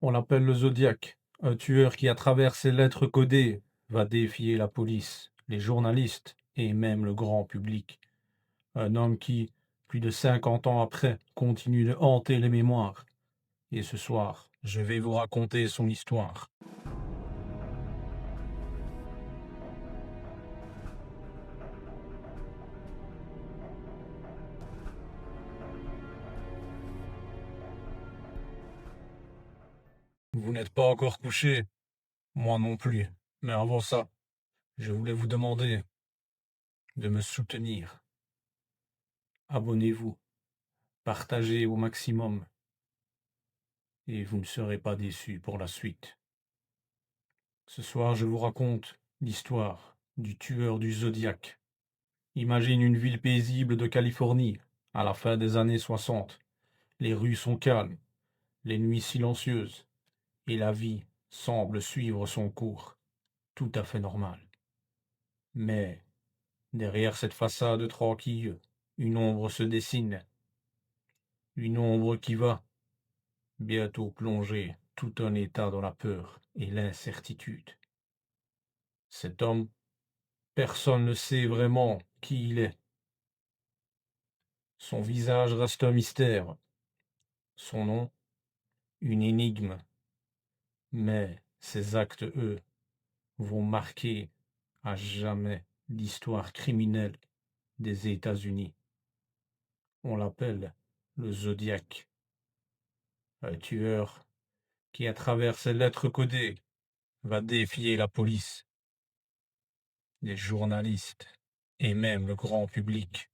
On l'appelle le Zodiac, un tueur qui, à travers ses lettres codées, va défier la police, les journalistes et même le grand public. Un homme qui, plus de 50 ans après, continue de hanter les mémoires. Et ce soir, je vais vous raconter son histoire. Vous n'êtes pas encore couché, moi non plus. Mais avant ça, je voulais vous demander de me soutenir. Abonnez-vous, partagez au maximum, et vous ne serez pas déçus pour la suite. Ce soir, je vous raconte l'histoire du tueur du Zodiac. Imagine une ville paisible de Californie, à la fin des années 60. Les rues sont calmes, les nuits silencieuses, et la vie semble suivre son cours, tout à fait normal. Mais, derrière cette façade tranquille, une ombre se dessine, une ombre qui va bientôt plonger tout un État dans la peur et l'incertitude. Cet homme, personne ne sait vraiment qui il est. Son visage reste un mystère, son nom, une énigme, mais ses actes, eux, vont marquer à jamais l'histoire criminelle des États-Unis. On l'appelle le Zodiac, un tueur qui, à travers ses lettres codées, va défier la police, les journalistes et même le grand public.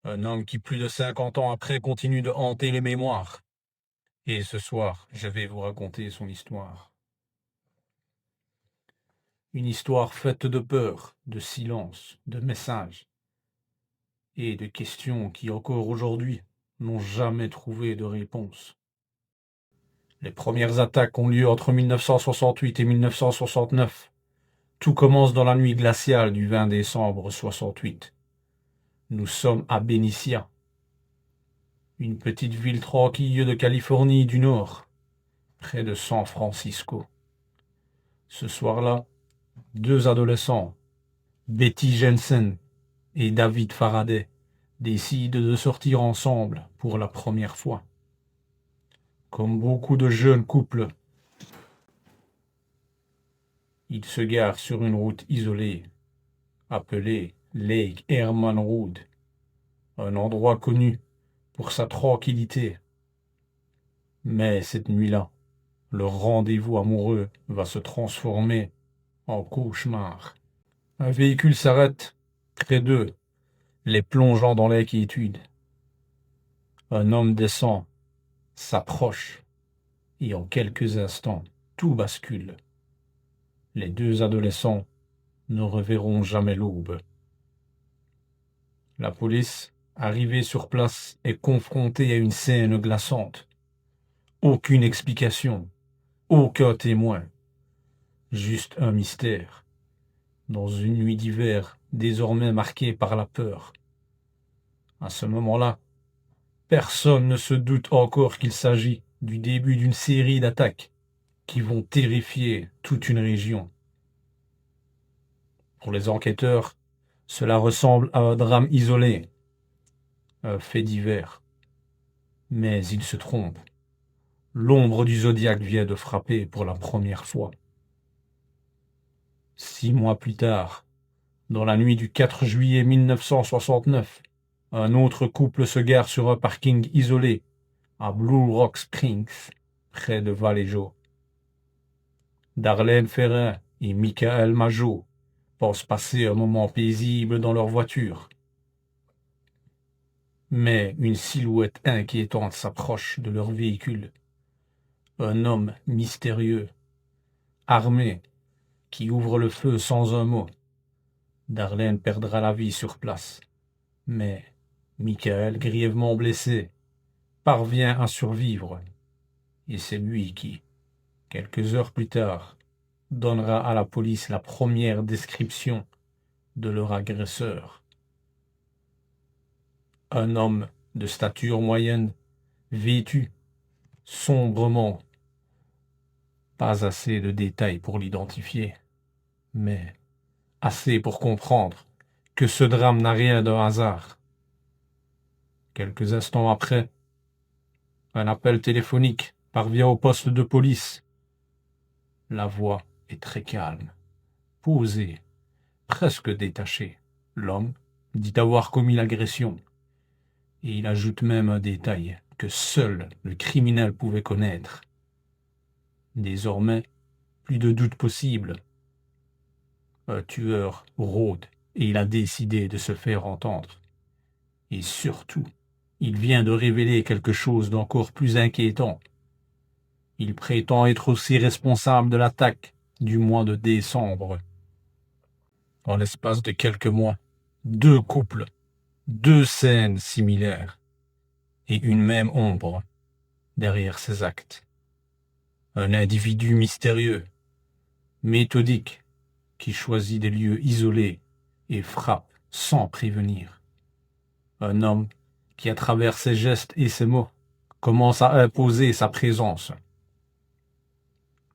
Un homme qui, plus de 50 ans après, continue de hanter les mémoires. Et ce soir, je vais vous raconter son histoire. Une histoire faite de peur, de silence, de messages et de questions qui, encore aujourd'hui, n'ont jamais trouvé de réponse. Les premières attaques ont lieu entre 1968 et 1969. Tout commence dans la nuit glaciale du 20 décembre 68. Nous sommes à Benicia, une petite ville tranquille de Californie du Nord, près de San Francisco. Ce soir-là, deux adolescents, Betty Jensen et David Faraday, décident de sortir ensemble pour la première fois. Comme beaucoup de jeunes couples, ils se garent sur une route isolée, appelée Lake Herman Road, un endroit connu pour sa tranquillité. Mais cette nuit-là, leur rendez-vous amoureux va se transformer en cauchemar. Un véhicule s'arrête près d'eux, les plongeant dans l'inquiétude. Un homme descend, s'approche, et en quelques instants, tout bascule. Les deux adolescents ne reverront jamais l'aube. La police, arrivée sur place, est confrontée à une scène glaçante. Aucune explication, aucun témoin, juste un mystère, dans une nuit d'hiver désormais marquée par la peur. À ce moment-là, personne ne se doute encore qu'il s'agit du début d'une série d'attaques qui vont terrifier toute une région. Pour les enquêteurs, cela ressemble à un drame isolé, un fait divers. Mais ils se trompent. L'ombre du Zodiac vient de frapper pour la première fois. 6 mois plus tard, dans la nuit du 4 juillet 1969, un autre couple se gare sur un parking isolé à Blue Rock Springs, près de Vallejo. Darlene Ferrin et Michael Majo pensent passer un moment paisible dans leur voiture. Mais une silhouette inquiétante s'approche de leur véhicule. Un homme mystérieux, armé, qui ouvre le feu sans un mot. Darlene perdra la vie sur place. Mais Michael, grièvement blessé, parvient à survivre. Et c'est lui qui, quelques heures plus tard, donnera à la police la première description de leur agresseur. Un homme de stature moyenne, vêtu, sombrement. Pas assez de détails pour l'identifier, mais assez pour comprendre que ce drame n'a rien d'un hasard. Quelques instants après, un appel téléphonique parvient au poste de police. La voix est très calme, posée, presque détachée. L'homme dit avoir commis l'agression, et il ajoute même un détail que seul le criminel pouvait connaître. Désormais, plus de doute possible. Un tueur rôde et il a décidé de se faire entendre. Et surtout, il vient de révéler quelque chose d'encore plus inquiétant. Il prétend être aussi responsable de l'attaque du mois de décembre. En l'espace de quelques mois, 2 couples, 2 scènes similaires et une même ombre derrière ces actes. Un individu mystérieux, méthodique, qui choisit des lieux isolés et frappe sans prévenir. Un homme qui, à travers ses gestes et ses mots, commence à imposer sa présence.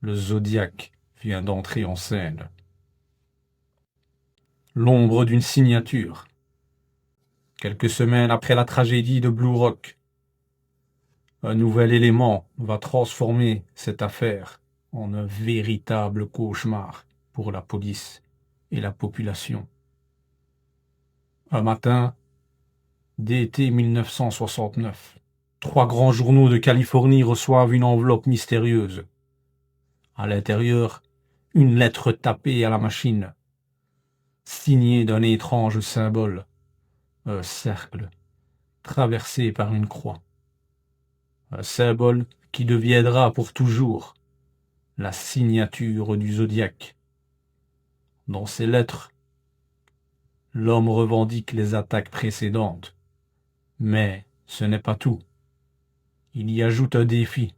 Le Zodiaque vient d'entrer en scène. L'ombre d'une signature. Quelques semaines après la tragédie de Blue Rock, un nouvel élément va transformer cette affaire en un véritable cauchemar pour la police et la population. Un matin d'été 1969, 3 grands journaux de Californie reçoivent une enveloppe mystérieuse. À l'intérieur, une lettre tapée à la machine, signée d'un étrange symbole, un cercle traversé par une croix. Un symbole qui deviendra pour toujours la signature du Zodiaque. Dans ces lettres, l'homme revendique les attaques précédentes. Mais ce n'est pas tout. Il y ajoute un défi.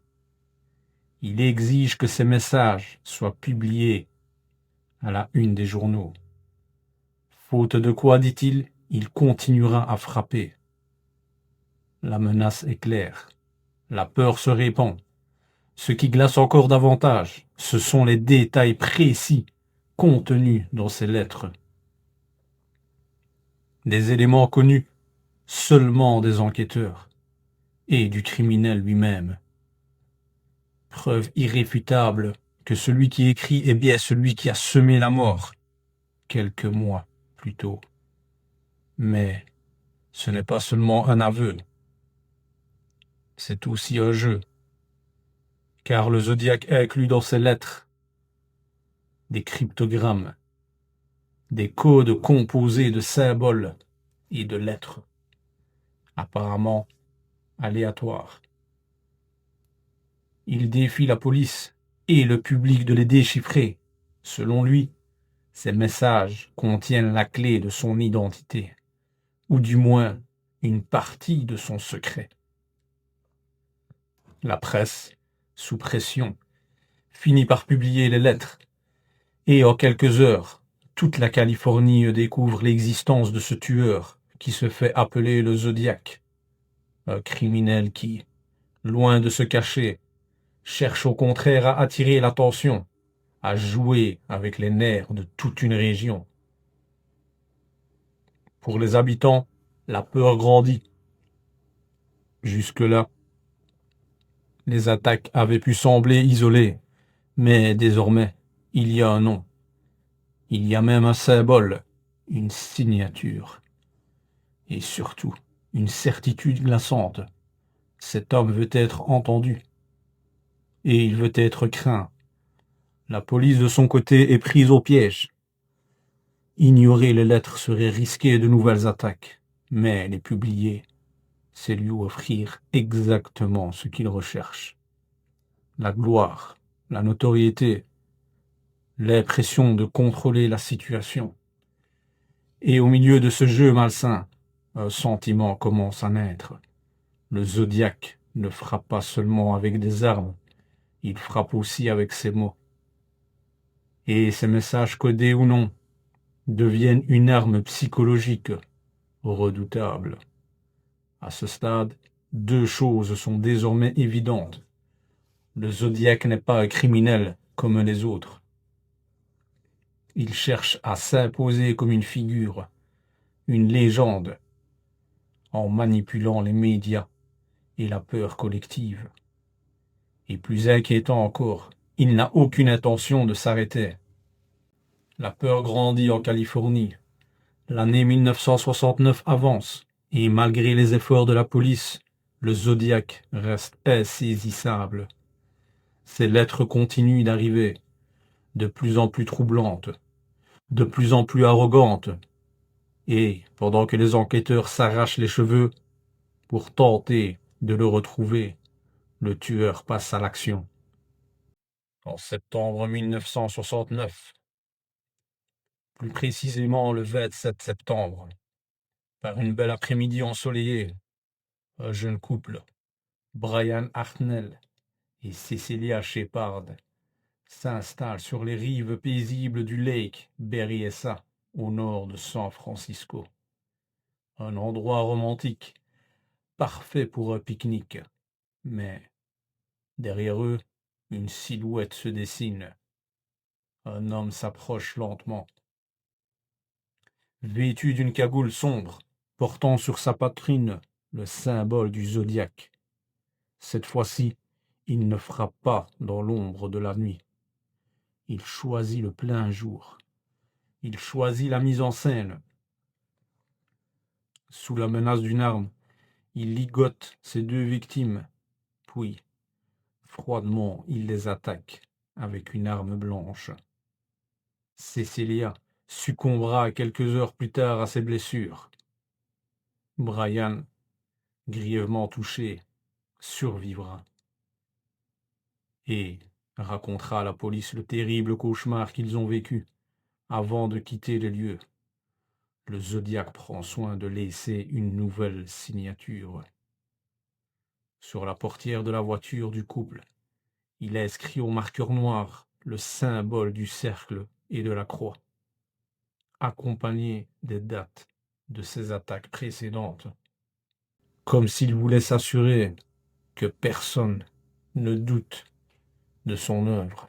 Il exige que ces messages soient publiés à la une des journaux. Faute de quoi, dit-il, il continuera à frapper. La menace est claire. La peur se répand. Ce qui glace encore davantage, ce sont les détails précis contenus dans ces lettres. Des éléments connus seulement des enquêteurs et du criminel lui-même. Preuve irréfutable que celui qui écrit est bien celui qui a semé la mort quelques mois plus tôt. Mais ce n'est pas seulement un aveu, c'est aussi un jeu, car le Zodiaque inclut dans ses lettres des cryptogrammes, des codes composés de symboles et de lettres, apparemment aléatoires. Il défie la police et le public de les déchiffrer. Selon lui, ces messages contiennent la clé de son identité, ou du moins une partie de son secret. La presse, sous pression, finit par publier les lettres, et en quelques heures, toute la Californie découvre l'existence de ce tueur qui se fait appeler le Zodiaque, un criminel qui, loin de se cacher, cherche au contraire à attirer l'attention, à jouer avec les nerfs de toute une région. Pour les habitants, la peur grandit. Jusque-là, les attaques avaient pu sembler isolées, mais désormais, il y a un nom. Il y a même un symbole, une signature. Et surtout, une certitude glaçante. Cet homme veut être entendu. Et il veut être craint. La police, de son côté, est prise au piège. Ignorer les lettres serait risquer de nouvelles attaques, mais les publier, c'est lui offrir exactement ce qu'il recherche. La gloire, la notoriété, l'impression de contrôler la situation. Et au milieu de ce jeu malsain, un sentiment commence à naître. Le Zodiaque ne frappe pas seulement avec des armes, il frappe aussi avec ses mots. Et ces messages codés ou non deviennent une arme psychologique redoutable. À ce stade, 2 choses sont désormais évidentes. Le Zodiac n'est pas un criminel comme les autres. Il cherche à s'imposer comme une figure, une légende, en manipulant les médias et la peur collective. Et plus inquiétant encore, il n'a aucune intention de s'arrêter. La peur grandit en Californie. L'année 1969 avance, et malgré les efforts de la police, le Zodiac reste insaisissable. Ses lettres continuent d'arriver, de plus en plus troublantes, de plus en plus arrogantes, et, pendant que les enquêteurs s'arrachent les cheveux pour tenter de le retrouver, le tueur passe à l'action. En septembre 1969, plus précisément le 27 septembre, par une belle après-midi ensoleillée, un jeune couple, Brian Hartnell et Cecilia Shepard, s'installe sur les rives paisibles du Lake Berryessa, au nord de San Francisco. Un endroit romantique, parfait pour un pique-nique. Mais derrière eux, une silhouette se dessine. Un homme s'approche lentement. Vêtu d'une cagoule sombre, portant sur sa poitrine le symbole du zodiaque. Cette fois-ci, il ne frappe pas dans l'ombre de la nuit. Il choisit le plein jour. Il choisit la mise en scène. Sous la menace d'une arme, il ligote ses deux victimes, puis, froidement, il les attaque avec une arme blanche. Cecilia succombera quelques heures plus tard à ses blessures. Brian, grièvement touché, survivra et racontera à la police le terrible cauchemar qu'ils ont vécu avant de quitter les lieux. Le Zodiac prend soin de laisser une nouvelle signature. Sur la portière de la voiture du couple, il a inscrit au marqueur noir le symbole du cercle et de la croix, accompagné des dates de ses attaques précédentes, comme s'il voulait s'assurer que personne ne doute de son œuvre.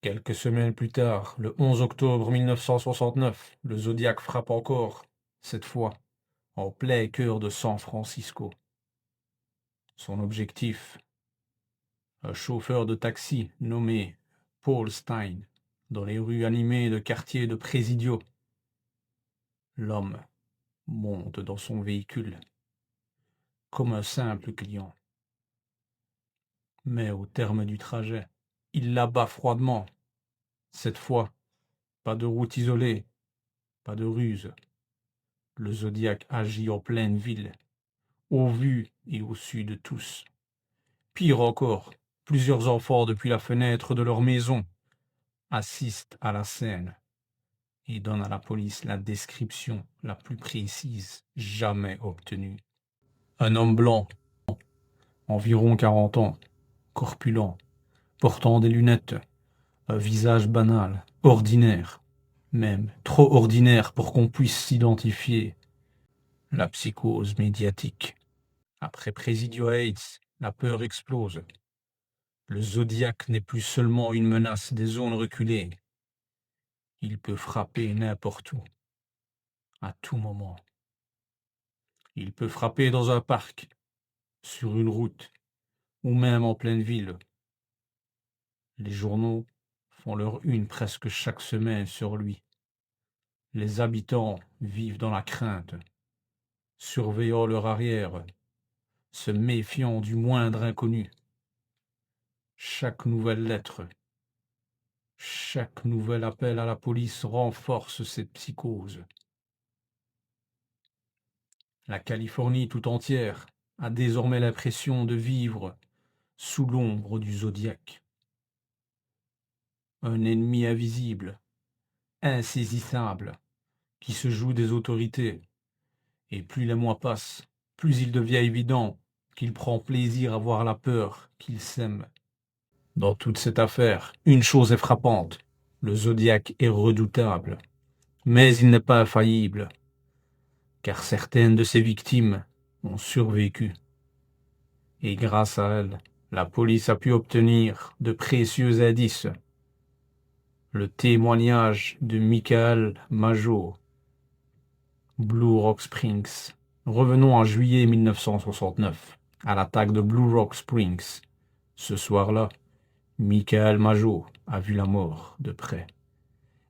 Quelques semaines plus tard, le 11 octobre 1969, le Zodiac frappe encore, cette fois, en plein cœur de San Francisco. Son objectif, un chauffeur de taxi nommé Paul Stein, dans les rues animées de quartiers de Presidio. L'homme monte dans son véhicule, comme un simple client. Mais au terme du trajet, il l'abat froidement. Cette fois, pas de route isolée, pas de ruse. Le Zodiac agit en pleine ville, au vu et au su de tous. Pire encore, plusieurs enfants depuis la fenêtre de leur maison assistent à la scène et donnent à la police la description la plus précise jamais obtenue. Un homme blanc, environ 40 ans, corpulent, portant des lunettes, un visage banal, ordinaire, même trop ordinaire pour qu'on puisse s'identifier. La psychose médiatique. Après Presidio Heights, la peur explose. Le Zodiac n'est plus seulement une menace des zones reculées. Il peut frapper n'importe où, à tout moment. Il peut frapper dans un parc, sur une route, ou même en pleine ville. Les journaux font leur une presque chaque semaine sur lui. Les habitants vivent dans la crainte, surveillant leur arrière, se méfiant du moindre inconnu. Chaque nouvelle lettre, chaque nouvel appel à la police renforce cette psychose. La Californie tout entière a désormais l'impression de vivre sous l'ombre du Zodiac. Un ennemi invisible, insaisissable, qui se joue des autorités. Et plus les mois passent, plus il devient évident qu'il prend plaisir à voir la peur qu'il sème. Dans toute cette affaire, une chose est frappante. Le Zodiac est redoutable. Mais il n'est pas infaillible, car certaines de ses victimes ont survécu. Et grâce à elles, la police a pu obtenir de précieux indices. Le témoignage de Michael Majo, Blue Rock Springs. Revenons en juillet 1969, à l'attaque de Blue Rock Springs. Ce soir-là, Michael Majo a vu la mort de près.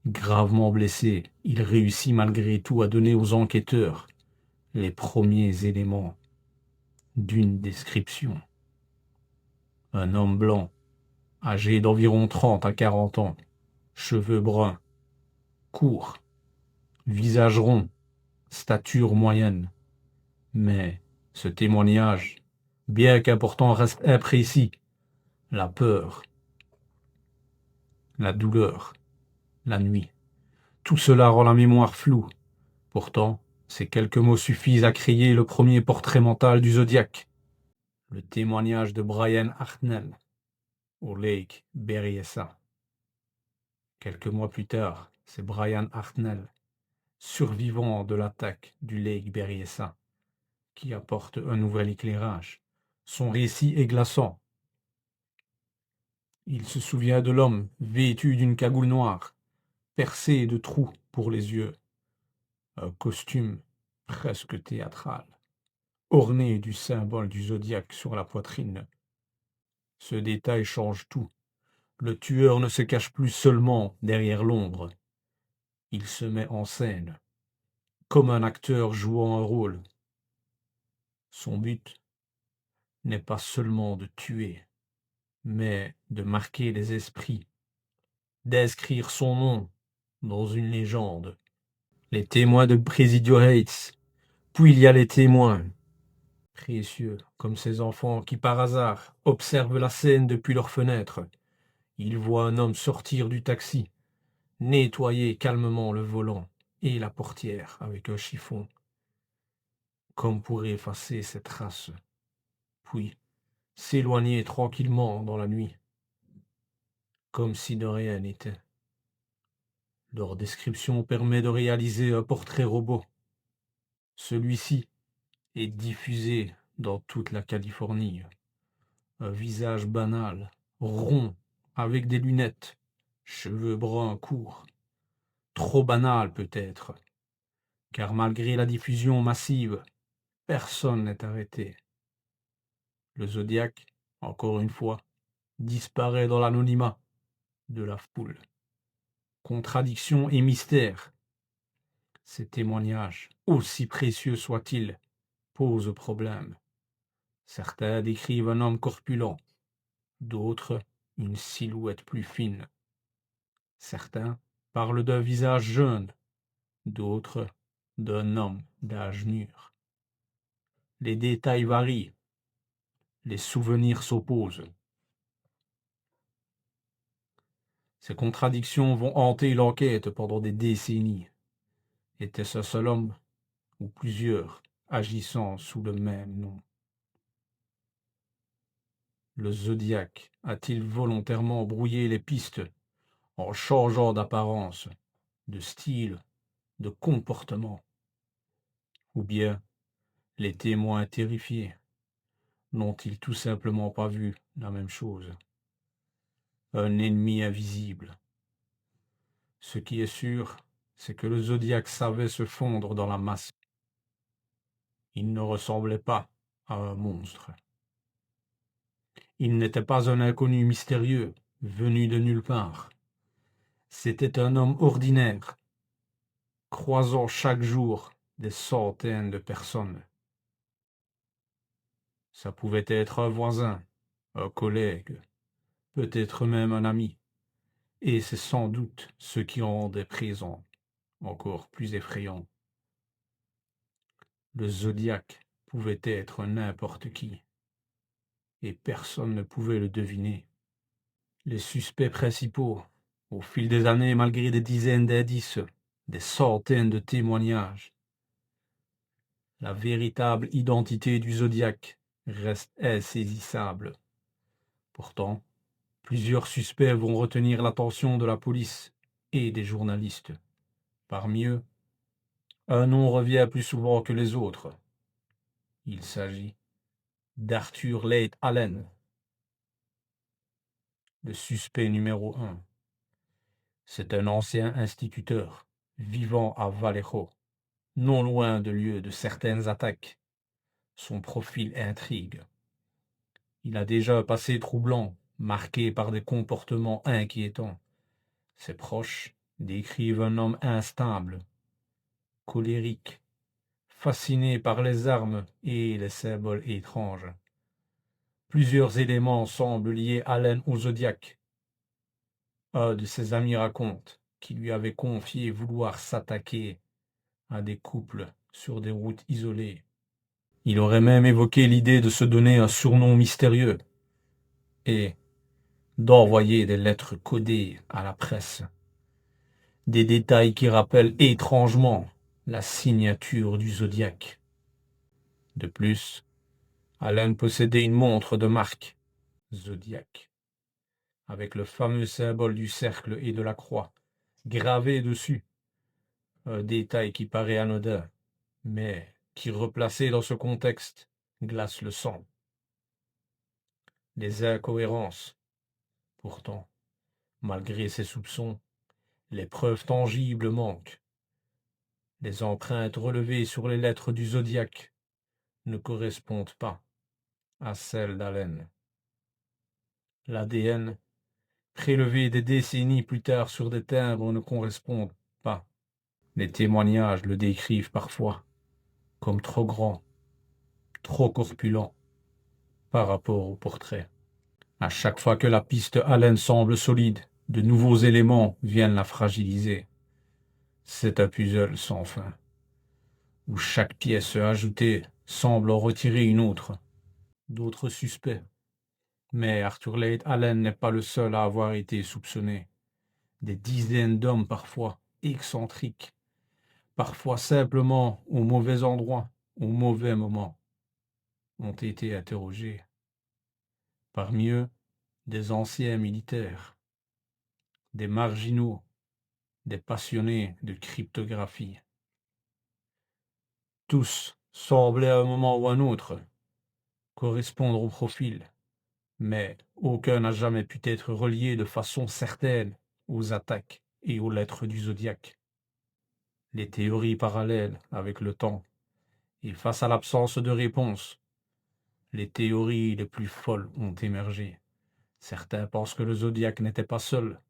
Gravement blessé, il réussit malgré tout à donner aux enquêteurs les premiers éléments d'une description. Un homme blanc, âgé d'environ 30 à 40 ans, cheveux bruns, courts, visage rond, stature moyenne. Mais ce témoignage, bien qu'important, reste imprécis. La peur, la douleur, la nuit. Tout cela rend la mémoire floue. Pourtant, ces quelques mots suffisent à créer le premier portrait mental du Zodiac. Le témoignage de Brian Hartnell au Lake Berryessa. Quelques mois plus tard, c'est Brian Hartnell, survivant de l'attaque du Lake Berryessa, qui apporte un nouvel éclairage. Son récit est glaçant. Il se souvient de l'homme vêtu d'une cagoule noire, percée de trous pour les yeux, un costume presque théâtral, orné du symbole du zodiaque sur la poitrine. Ce détail change tout. Le tueur ne se cache plus seulement derrière l'ombre. Il se met en scène, comme un acteur jouant un rôle. Son but n'est pas seulement de tuer, mais de marquer les esprits, d'inscrire son nom dans une légende. Les témoins de Presidio Heights, puis il y a les témoins, précieux comme ces enfants qui par hasard observent la scène depuis leur fenêtre. Ils voient un homme sortir du taxi, nettoyer calmement le volant et la portière avec un chiffon, comme pour effacer ces traces, puis s'éloigner tranquillement dans la nuit, comme si de rien n'était. Leur description permet de réaliser un portrait robot. Celui-ci est diffusé dans toute la Californie. Un visage banal, rond, avec des lunettes, cheveux bruns courts. Trop banal peut-être, car malgré la diffusion massive, personne n'est arrêté. Le Zodiac, encore une fois, disparaît dans l'anonymat de la foule. Contradiction et mystère. Ces témoignages, aussi précieux soient-ils, posent problème. Certains décrivent un homme corpulent, d'autres une silhouette plus fine. Certains parlent d'un visage jeune, d'autres d'un homme d'âge mûr. Les détails varient, les souvenirs s'opposent. Ces contradictions vont hanter l'enquête pendant des décennies. Était-ce un seul homme ou plusieurs agissant sous le même nom? Le Zodiac a-t-il volontairement brouillé les pistes en changeant d'apparence, de style, de comportement? Ou bien les témoins terrifiés n'ont-ils tout simplement pas vu la même chose? Un ennemi invisible. Ce qui est sûr, c'est que le Zodiac savait se fondre dans la masse. Il ne ressemblait pas à un monstre. Il n'était pas un inconnu mystérieux, venu de nulle part. C'était un homme ordinaire, croisant chaque jour des centaines de personnes. Ça pouvait être un voisin, un collègue, peut-être même un ami. Et c'est sans doute ce qui en rendait présent encore plus effrayant. Le Zodiac pouvait être n'importe qui, et personne ne pouvait le deviner. Les suspects principaux, au fil des années, malgré des dizaines d'indices, des centaines de témoignages, la véritable identité du Zodiac reste insaisissable. Pourtant, plusieurs suspects vont retenir l'attention de la police et des journalistes. Parmi eux, un nom revient plus souvent que les autres. Il s'agit d'Arthur Leigh Allen, Le suspect numéro 1. C'est un ancien instituteur, vivant à Vallejo, non loin de lieu de certaines attaques. Son profil intrigue. Il a déjà un passé troublant, marqué par des comportements inquiétants. Ses proches décrivent un homme instable, colérique, fasciné par les armes et les symboles étranges. Plusieurs éléments semblent lier Allen au Zodiac. Un de ses amis raconte qu'il lui avait confié vouloir s'attaquer à des couples sur des routes isolées. Il aurait même évoqué l'idée de se donner un surnom mystérieux et d'envoyer des lettres codées à la presse. Des détails qui rappellent étrangement la signature du Zodiac. De plus, Allen possédait une montre de marque, Zodiac, avec le fameux symbole du cercle et de la croix, gravé dessus. Un détail qui paraît anodin, mais qui, replacé dans ce contexte, glace le sang. Des incohérences. Pourtant, malgré ses soupçons, les preuves tangibles manquent. Les empreintes relevées sur les lettres du Zodiac ne correspondent pas à celles d'Allen. L'ADN, prélevé des décennies plus tard sur des timbres, ne correspond pas. Les témoignages le décrivent parfois comme trop grand, trop corpulent par rapport au portrait. À chaque fois que la piste Allen semble solide, de nouveaux éléments viennent la fragiliser. C'est un puzzle sans fin, où chaque pièce ajoutée semble en retirer une autre. D'autres suspects. Mais Arthur Leigh Allen n'est pas le seul à avoir été soupçonné. Des dizaines d'hommes parfois excentriques, parfois simplement au mauvais endroit, au mauvais moment, ont été interrogés. Parmi eux, des anciens militaires, des marginaux, des passionnés de cryptographie. Tous semblaient à un moment ou à un autre correspondre au profil, mais aucun n'a jamais pu être relié de façon certaine aux attaques et aux lettres du Zodiac. Les théories parallèles avec le temps, et face à l'absence de réponse, les théories les plus folles ont émergé. Certains pensent que le Zodiac n'était pas seul,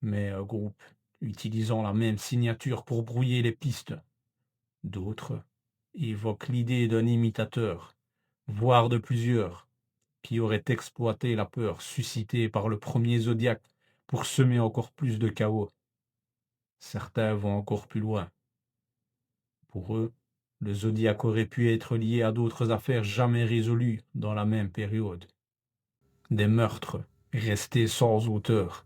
mais un groupe utilisant la même signature pour brouiller les pistes. D'autres évoquent l'idée d'un imitateur, voire de plusieurs, qui auraient exploité la peur suscitée par le premier Zodiac pour semer encore plus de chaos. Certains vont encore plus loin. Pour eux, le Zodiac aurait pu être lié à d'autres affaires jamais résolues dans la même période. Des meurtres restés sans auteur,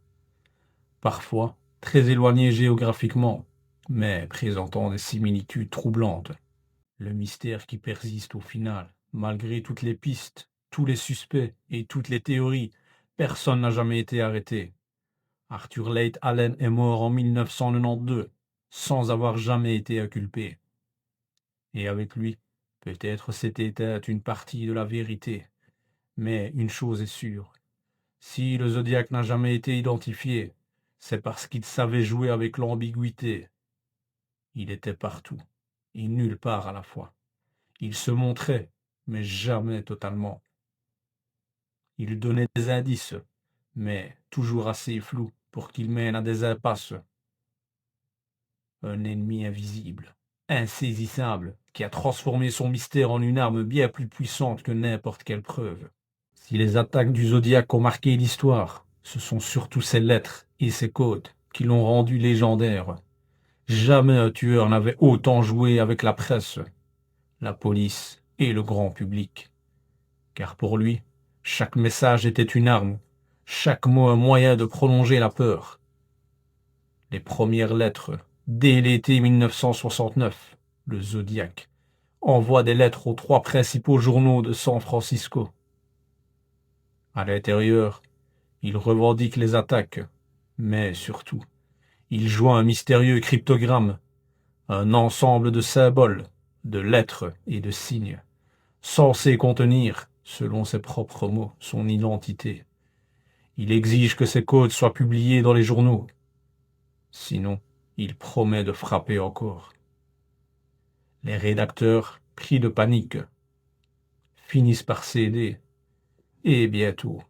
parfois très éloignés géographiquement, mais présentant des similitudes troublantes. Le mystère qui persiste au final, malgré toutes les pistes, tous les suspects et toutes les théories, personne n'a jamais été arrêté. Arthur Leigh Allen est mort en 1992, sans avoir jamais été inculpé. Et avec lui, peut-être s'était éteinte une partie de la vérité. Mais une chose est sûre, si le Zodiac n'a jamais été identifié, c'est parce qu'il savait jouer avec l'ambiguïté. Il était partout, et nulle part à la fois. Il se montrait, mais jamais totalement. Il donnait des indices, mais toujours assez flous pour qu'ils mènent à des impasses. Un ennemi invisible, insaisissable, qui a transformé son mystère en une arme bien plus puissante que n'importe quelle preuve. Si les attaques du Zodiac ont marqué l'histoire, ce sont surtout ses lettres et ses codes qui l'ont rendu légendaire. Jamais un tueur n'avait autant joué avec la presse, la police et le grand public. Car pour lui, chaque message était une arme, chaque mot un moyen de prolonger la peur. Les premières lettres, dès l'été 1969, le Zodiac envoie des lettres aux 3 principaux journaux de San Francisco. À l'intérieur, il revendique les attaques, mais surtout, il joint un mystérieux cryptogramme, un ensemble de symboles, de lettres et de signes, censés contenir, selon ses propres mots, son identité. Il exige que ces codes soient publiés dans les journaux. Sinon, il promet de frapper encore. Les rédacteurs, pris de panique, finissent par céder. Et bientôt,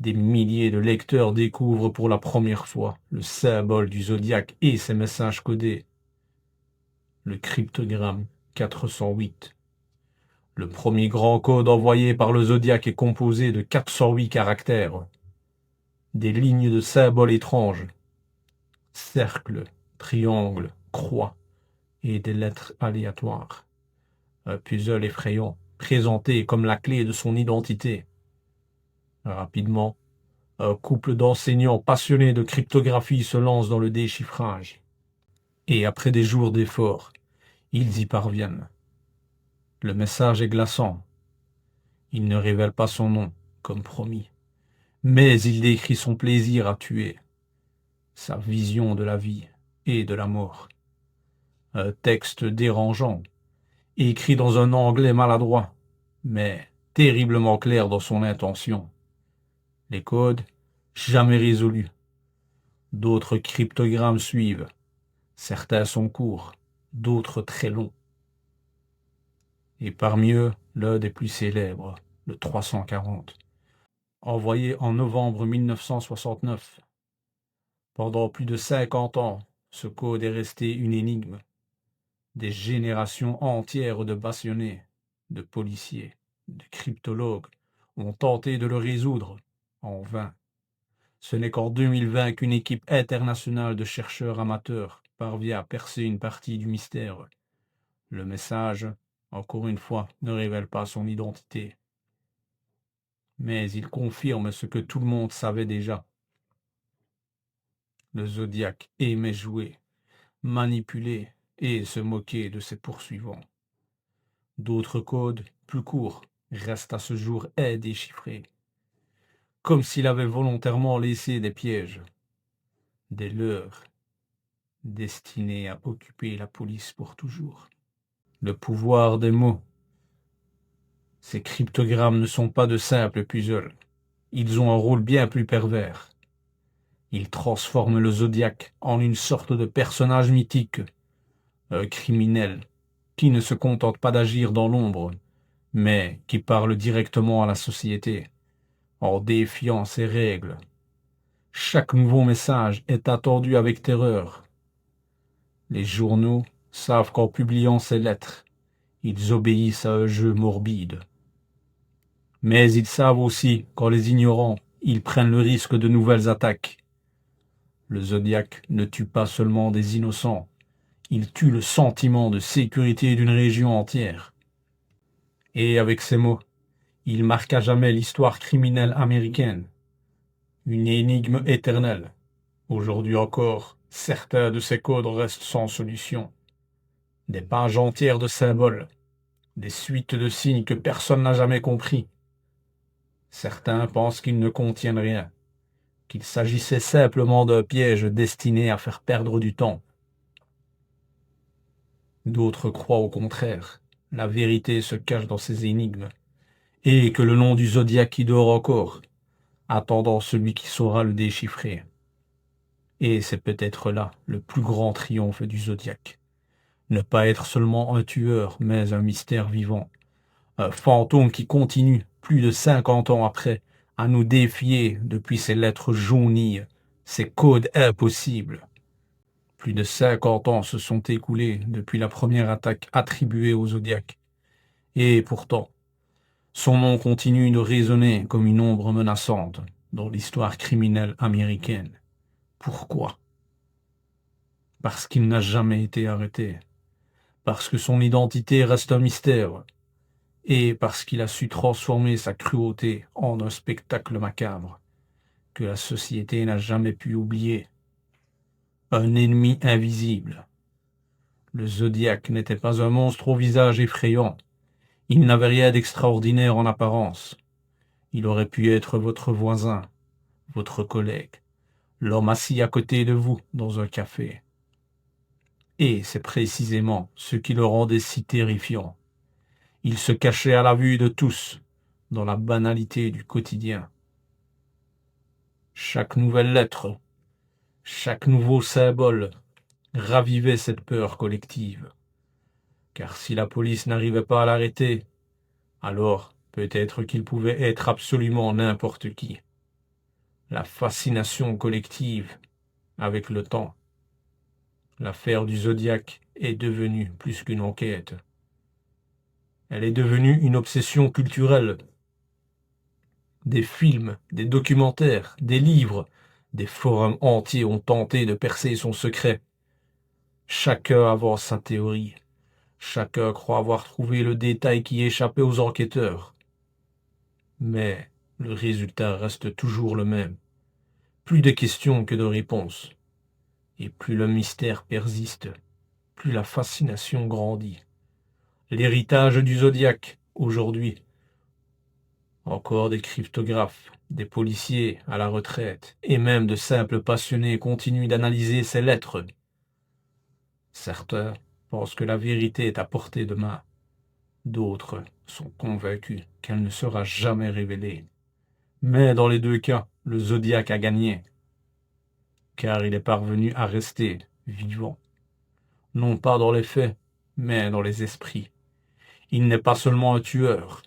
des milliers de lecteurs découvrent pour la première fois le symbole du zodiaque et ses messages codés. Le cryptogramme 408. Le premier grand code envoyé par le zodiaque est composé de 408 caractères. Des lignes de symboles étranges. Cercle, triangle, croix et des lettres aléatoires. Un puzzle effrayant, présenté comme la clé de son identité. Rapidement, un couple d'enseignants passionnés de cryptographie se lance dans le déchiffrage. Et après des jours d'efforts, ils y parviennent. Le message est glaçant. Il ne révèle pas son nom, comme promis, mais il décrit son plaisir à tuer, sa vision de la vie et de la mort. Un texte dérangeant, écrit dans un anglais maladroit, mais terriblement clair dans son intention. Les codes, jamais résolus. D'autres cryptogrammes suivent. Certains sont courts, d'autres très longs. Et parmi eux, l'un des plus célèbres, le 340, envoyé en novembre 1969. Pendant plus de 50 ans, ce code est resté une énigme. Des générations entières de passionnés, de policiers, de cryptologues ont tenté de le résoudre, en vain. Ce n'est qu'en 2020 qu'une équipe internationale de chercheurs amateurs parvient à percer une partie du mystère. Le message, encore une fois, ne révèle pas son identité. Mais il confirme ce que tout le monde savait déjà. Le zodiaque aimait jouer, manipuler et se moquer de ses poursuivants. D'autres codes, plus courts, restent à ce jour indéchiffrés, comme s'il avait volontairement laissé des pièges, des leurres, destinés à occuper la police pour toujours. Le pouvoir des mots. Ces cryptogrammes ne sont pas de simples puzzles. Ils ont un rôle bien plus pervers. Ils transforment le zodiaque en une sorte de personnage mythique, un criminel qui ne se contente pas d'agir dans l'ombre, mais qui parle directement à la société, en défiant ses règles. Chaque nouveau message est attendu avec terreur. Les journaux savent qu'en publiant ces lettres, ils obéissent à un jeu morbide. Mais ils savent aussi qu'en les ignorant, ils prennent le risque de nouvelles attaques. Le zodiaque ne tue pas seulement des innocents, il tue le sentiment de sécurité d'une région entière. Et avec ces mots, il marque à jamais l'histoire criminelle américaine. Une énigme éternelle. Aujourd'hui encore, certains de ces codes restent sans solution. Des pages entières de symboles, des suites de signes que personne n'a jamais compris. Certains pensent qu'ils ne contiennent rien, qu'il s'agissait simplement d'un piège destiné à faire perdre du temps. D'autres croient au contraire, la vérité se cache dans ces énigmes, et que le nom du zodiaque qui dort encore, attendant celui qui saura le déchiffrer. Et c'est peut-être là le plus grand triomphe du zodiaque. Ne pas être seulement un tueur, mais un mystère vivant. Un fantôme qui continue, plus de 50 ans après, à nous défier depuis ces lettres jaunies, ces codes impossibles. Plus de 50 ans se sont écoulés depuis la première attaque attribuée au zodiaque. Et pourtant, son nom continue de résonner comme une ombre menaçante dans l'histoire criminelle américaine. Pourquoi? Parce qu'il n'a jamais été arrêté. Parce que son identité reste un mystère. Et parce qu'il a su transformer sa cruauté en un spectacle macabre que la société n'a jamais pu oublier. Un ennemi invisible. Le zodiaque n'était pas un monstre au visage effrayant. Il n'avait rien d'extraordinaire en apparence. Il aurait pu être votre voisin, votre collègue, l'homme assis à côté de vous dans un café. Et c'est précisément ce qui le rendait si terrifiant. Il se cachait à la vue de tous, dans la banalité du quotidien. Chaque nouvelle lettre, chaque nouveau symbole ravivait cette peur collective. Car si la police n'arrivait pas à l'arrêter, alors peut-être qu'il pouvait être absolument n'importe qui. La fascination collective avec le temps. L'affaire du Zodiac est devenue plus qu'une enquête. Elle est devenue une obsession culturelle. Des films, des documentaires, des livres, des forums entiers ont tenté de percer son secret. Chacun avance sa théorie. Chacun croit avoir trouvé le détail qui échappait aux enquêteurs. Mais le résultat reste toujours le même. Plus de questions que de réponses. Et plus le mystère persiste, plus la fascination grandit. L'héritage du Zodiac, aujourd'hui. Encore des cryptographes, des policiers à la retraite, et même de simples passionnés continuent d'analyser ces lettres. Certains pensent que la vérité est à portée de main. D'autres sont convaincus qu'elle ne sera jamais révélée. Mais dans les deux cas, le Zodiac a gagné, car il est parvenu à rester vivant. Non pas dans les faits, mais dans les esprits. Il n'est pas seulement un tueur,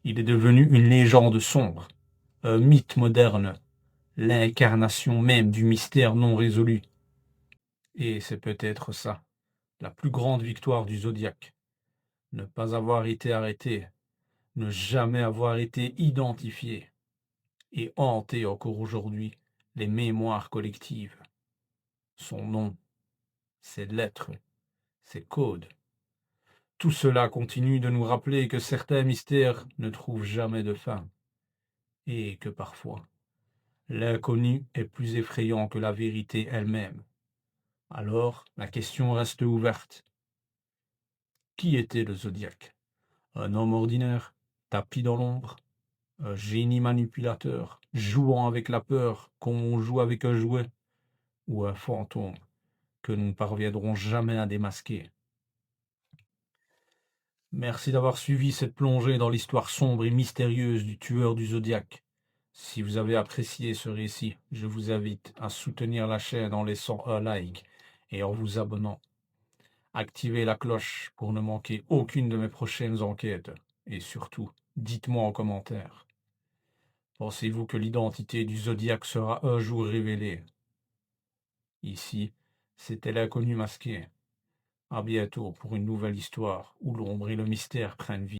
il est devenu une légende sombre, un mythe moderne, l'incarnation même du mystère non résolu. Et c'est peut-être ça, la plus grande victoire du Zodiac. Ne pas avoir été arrêté, ne jamais avoir été identifié, et hanter encore aujourd'hui les mémoires collectives. Son nom, ses lettres, ses codes. Tout cela continue de nous rappeler que certains mystères ne trouvent jamais de fin, et que parfois, l'inconnu est plus effrayant que la vérité elle-même. Alors, la question reste ouverte. Qui était le Zodiac? Un homme ordinaire, tapis dans l'ombre? Un génie manipulateur, jouant avec la peur comme on joue avec un jouet? Ou un fantôme que nous ne parviendrons jamais à démasquer? Merci d'avoir suivi cette plongée dans l'histoire sombre et mystérieuse du tueur du Zodiac. Si vous avez apprécié ce récit, je vous invite à soutenir la chaîne en laissant un like et en vous abonnant. Activez la cloche pour ne manquer aucune de mes prochaines enquêtes. Et surtout, dites-moi en commentaire. Pensez-vous que l'identité du Zodiac sera un jour révélée? Ici, c'était l'inconnu masqué. À bientôt pour une nouvelle histoire où l'ombre et le mystère prennent vie.